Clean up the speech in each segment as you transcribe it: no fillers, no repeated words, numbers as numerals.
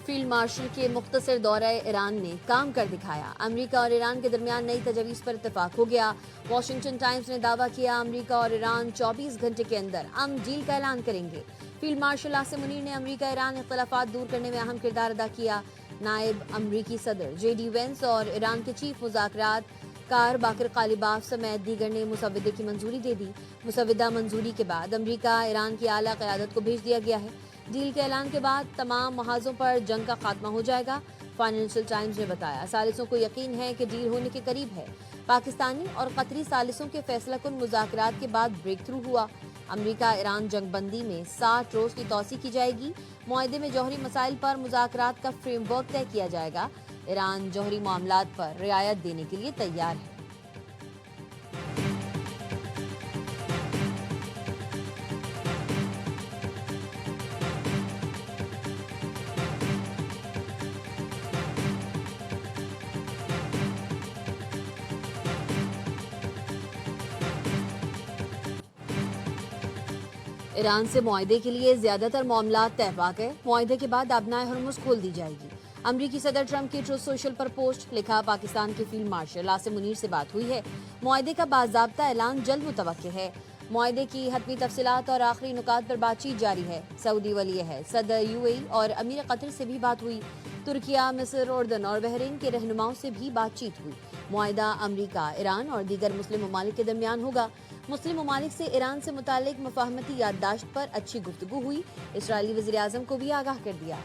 Field marshal के मुख्तसर दौरा ईरान ने काम कर दिखाया। अमेरिका और ईरान के दरमियान नई तजवीज़ पर इत्तेफाक हो गया। वॉशिंगटन टाइम्स ने दावा किया, अमेरिका और ईरान 24 घंटे के अंदर अमन डील का ऐलान करेंगे। फील्ड मार्शल आसिम मुनीर ने अमेरिका ईरान इख्तलाफात दूर करने में अहम किरदार अदा किया। नायब अमरीकी सदर JD वेंस और ईरान के चीफ मुज़ाकरात कार बाकर कालिबाफ समेत दीगर ने मुसवदे की मंजूरी दे दी। मुसवदा मंजूरी के बाद अमेरिका ईरान की आला क़यादत को भेज दिया गया है। डील के ऐलान के बाद तमाम महाजों पर जंग का खात्मा हो जाएगा। फाइनेंशियल टाइम्स ने बताया, सालिसों को यकीन है कि डील होने के करीब है। पाकिस्तानी और कतरी सालिसों के फैसलाकुन मुज़ाकरात के बाद ब्रेक थ्रू हुआ। अमेरिका ईरान जंगबंदी में 60 रोज़ की तौसी की जाएगी। मुआहदे में जौहरी मसाइल पर मुज़ाकरात का फ्रेमवर्क तय किया जाएगा। ईरान जौहरी मामलात पर रियायत देने के लिए तैयार है। ईरान से मुआहदे के लिए ज्यादातर मामलात तय पा गए। मुआहदे के बाद आबनाए हरमुज़ खोल दी जाएगी। अमरीकी सदर ट्रंप की ट्रूथ सोशल पर पोस्ट लिखा, पाकिस्तान के फील्ड मार्शल आसिम मुनीर से बात हुई है। मुआहदे का बाज़ाब्ता ऐलान जल्द मुतवक्किल है। मुआहदे की हतमी तफसीलात और आखिरी नुकात पर बातचीत जारी है। सऊदी वली अहद सदर UAE और अमीर कतर से भी बात हुई। तुर्किया, मिस्र, उर्दन और बहरीन के रहनुमाओं से भी बातचीत हुई। मुआहदा अमरीका, ईरान और दीगर मुस्लिम ममालिक के दरमियान होगा। मुस्लिम ममालिक से ईरान से मुतालिक मुफाहमती याददाश्त पर अच्छी गुफ्तगू हुई। इसराइली वज़ीर आज़म को भी आगाह कर दिया।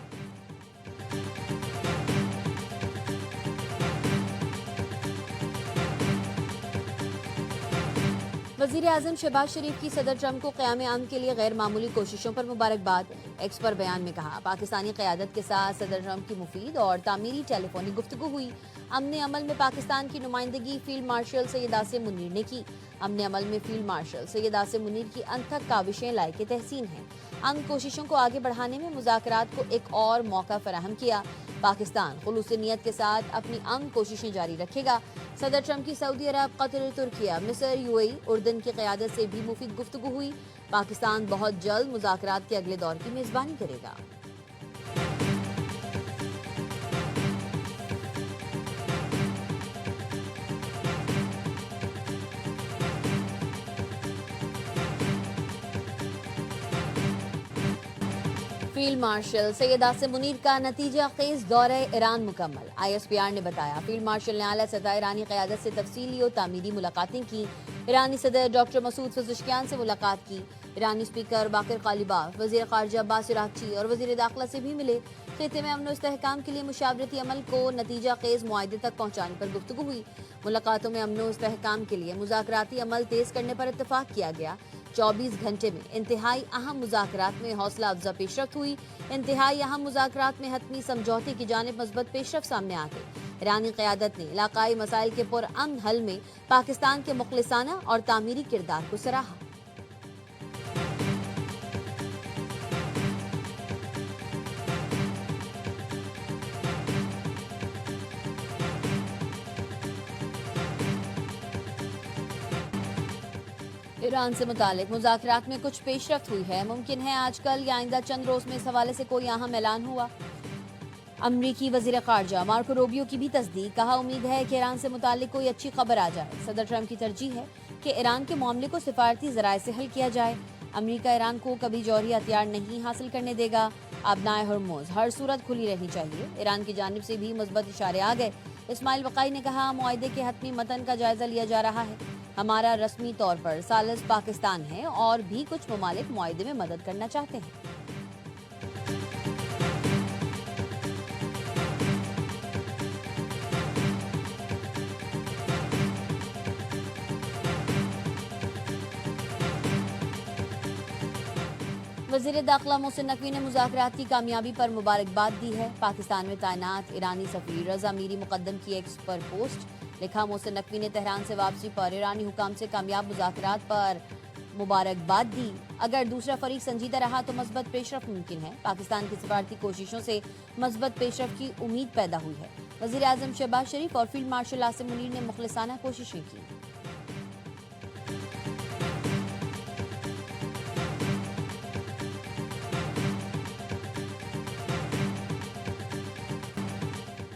वज़ीर आज़म शहबाज शरीफ की सदर ट्रंप को क़याम अमन के लिए गैर मामूली कोशिशों पर मुबारकबाद। एक्स पर बयान में कहा, पाकिस्तानी क़यादत के साथ सदर ट्रंप की मुफीद और तामीरी टेलीफोनिक गुफ्तगू हुई। अमन अमल में पाकिस्तान की नुमाइंदगी फील्ड मार्शल सैयद आसिम मुनीर ने की। अमन अमल में फील्ड मार्शल सैयद आसिम मुनीर की अनथक काविशें लायक तहसीन हैं। अमन कोशिशों को आगे बढ़ाने में मुज़ाकरात को एक और मौका फराहम किया। पाकिस्तान खुलूस नियत के साथ अपनी अमन कोशिशें जारी रखेगा। सदर ट्रंप की सऊदी अरब, कतर, तुर्किया, मिस्र, UAE, उर्दन की क़यादत से भी मुफीद गुफ्तगू हुई। पाकिस्तान बहुत जल्द मुज़ाकरात के अगले दौर की मेज़बानी करेगा। फील्ड मार्शल सैयद आसिम मुनीर का नतीजा खेज दौरे ईरान मुकम्मल। ISPR ने बताया, फील्ड मार्शल ने आला सतह ईरानी क़यादत से तफसीली और तामीरी मुलाकातें की। ईरानी सदर डॉक्टर मसूद पज़ेश्कियान से मुलाकात की। ईरानी स्पीकर बाकर कालिबाफ, वज़ीर ख़ारजा अब्बास अराग़ची और वज़ीर दाखिला से भी मिले। खित्ते में अमन और इस्तेहकाम के लिए मुशावरती अमल को नतीजा खेज मुआहदे तक पहुँचाने पर गुफ्तगू हुई। मुलाकातों में अमन और इस्तेहकाम के लिए मुज़ाकराती अमल तेज़ करने पर इत्तफाक किया गया। 24 घंटे में इंतहाई अहम मुज़ाकरात में हौसला अफजा पेशरफ्त हुई। इंतहाई अहम मुज़ाकरात में हतमी समझौते की जानिब मज़बूत पेशरफ्त सामने आ गई। ईरानी क़यादत ने इलाकाई मसाइल के पुरअमन हल में पाकिस्तान के मुखलिसाना और तामीरी किरदार को सराहा। ईरान से मुतालिक मुज़ाकरात में कुछ पेशरफ्त हुई है। मुमकिन है आजकल या आइंदा चंद रोज में इस हवाले से कोई अहम ऐलान हुआ। अमरीकी वज़ीर ख़ारजा मार्को रूबियो की भी तस्दीक, कहा, उम्मीद है कि ईरान से मुतालिक कोई अच्छी खबर आ जाए। सदर ट्रंप की तरजीह है कि ईरान के मामले को सिफारती ज़राए से हल किया जाए। अमरीका ईरान को कभी जौहरी हथियार नहीं हासिल करने देगा। आबनाए हरमुज़ हर सूरत खुली रहनी चाहिए। ईरान की जानिब से भी मुस्बत इशारे आ गए। इस्माइल वक़ाई ने कहा, मुआहदे के हतमी मतन का जायजा लिया जा रहा है। हमारा रस्मी तौर पर सालिस पाकिस्तान है और भी कुछ ममालिक मुआहदे में मदद करना चाहते हैं। वज़ीर दाखिला मोहसिन नकवी ने मुज़ाकरात की कामयाबी पर मुबारकबाद दी है। पाकिस्तान में तैनात ईरानी सफ़ीर रज़ा मीरी मुक़द्दम की एक्स पर पोस्ट लिखा, मोहसिन नकवी ने तेहरान से वापसी पर ईरानी हुकाम से कामयाब मुज़ाकरात पर मुबारकबाद दी। अगर दूसरा फरीक संजीदा रहा तो मज़बूत पेशरफ्त मुमकिन है। पाकिस्तान की सिफारती कोशिशों से मज़बूत पेशरफ्त की उम्मीद पैदा हुई है। वज़ीर आज़म शहबाज शरीफ और फील्ड मार्शल आसिम मुनीर ने मुखलिसाना कोशिशें की।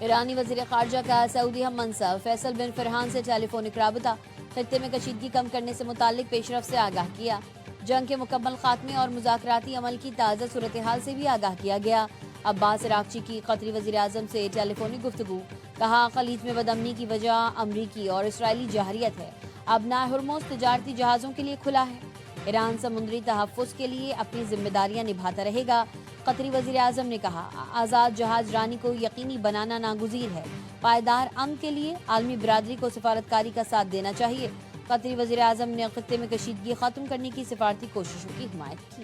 ایرانی وزیر خارجہ کا سعودی ہم منصب فیصل بن فرحان سے ٹیلی فونک رابطہ، خطے میں کشیدگی کم کرنے سے متعلق پیش رفت سے آگاہ کیا، جنگ کے مکمل خاتمے اور مذاکراتی عمل کی تازہ صورتحال سے بھی آگاہ کیا گیا۔ عباس عراقچی کی قطری وزیر اعظم سے ٹیلی فونک گفتگو، کہا خلیج میں بدامنی کی وجہ امریکی اور اسرائیلی جارحیت ہے، اب نہ ہرمز تجارتی جہازوں کے لیے کھلا ہے، ایران سمندری تحفظ کے لیے اپنی ذمہ داریاں نبھاتا رہے گا۔ قطری وزیر اعظم نے کہا آزاد جہاز رانی کو یقینی بنانا ناگزیر ہے، پائیدار امن کے لیے عالمی برادری کو سفارتکاری کا ساتھ دینا چاہیے۔ قطری وزیر اعظم نے خطے میں کشیدگی ختم کرنے کی سفارتی کوششوں کی حمایت کی۔